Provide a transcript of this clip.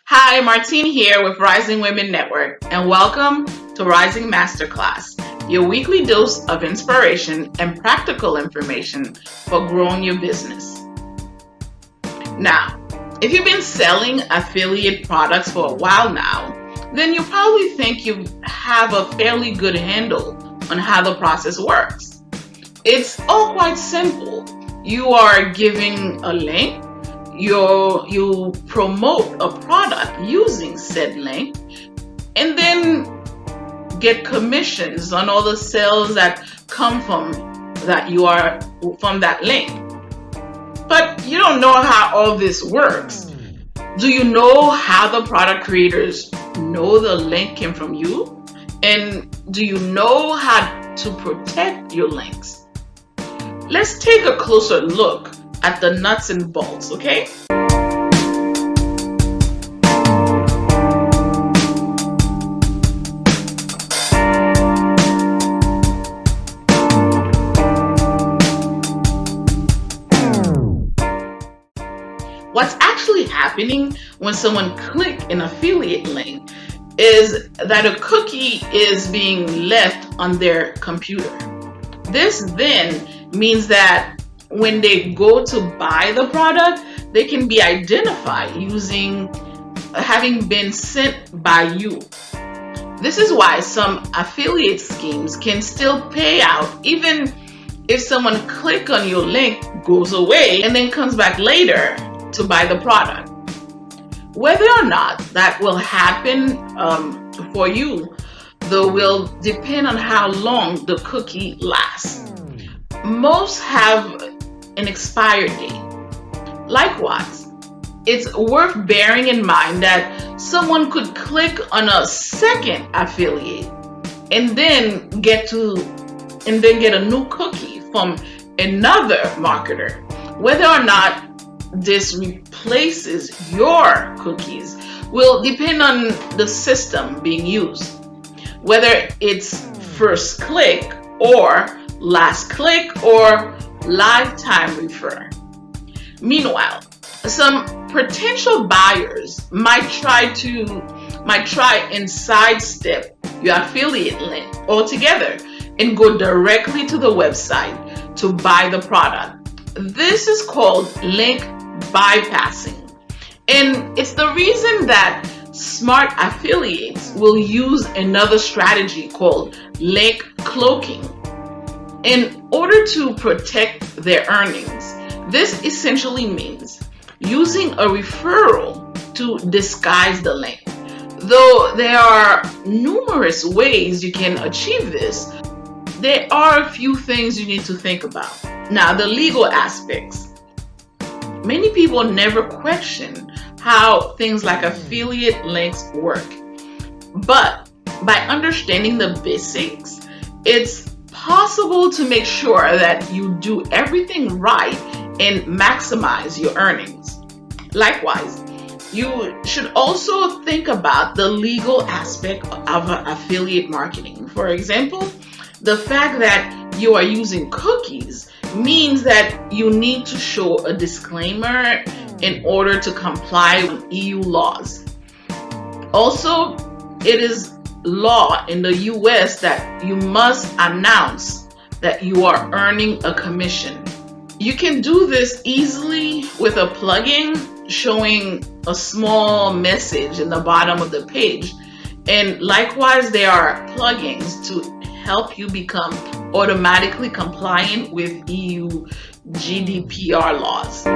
Hi, Martine here with Rising Women Network, and welcome to Rising Masterclass, your weekly dose of inspiration and practical information for growing your business. Now, if you've been selling affiliate products for a while now, then you probably think you have a fairly good handle on how the process works. It's all quite simple. You are giving a link. You promote a product using said link and then get commissions on all the sales that come from that link. But you don't know how all this works. Do you know how the product creators know the link came from you? And do you know how to protect your links? Let's take a closer look at the nuts and bolts, okay? What's actually happening when someone clicks an affiliate link is that a cookie is being left on their computer. This then means that when they go to buy the product, they can be identified using having been sent by you. This is why some affiliate schemes can still pay out even if someone clicks on your link, goes away, and then comes back later to buy the product. Whether or not that will happen for you, though, will depend on how long the cookie lasts. Most have an expired date. Likewise, it's worth bearing in mind that someone could click on a second affiliate and then get a new cookie from another marketer. Whether or not this replaces your cookies will depend on the system being used, whether it's first click or last click or lifetime refer. Meanwhile, some potential buyers might try and sidestep your affiliate link altogether and go directly to the website to buy the product. This is called link bypassing, and it's the reason that smart affiliates will use another strategy called link cloaking in order to protect their earnings. This essentially means using a referral to disguise the link. Though there are numerous ways you can achieve this, there are a few things you need to think about. Now, the legal aspects. Many people never question how things like affiliate links work. But by understanding the basics, it's possible to make sure that you do everything right and maximize your earnings. Likewise, you should also think about the legal aspect of affiliate marketing. For example, the fact that you are using cookies means that you need to show a disclaimer in order to comply with EU laws. Also, it is law in the US that you must announce that you are earning a commission. You can do this easily with a plugin showing a small message in the bottom of the page. And likewise, there are plugins to help you become automatically compliant with EU GDPR laws.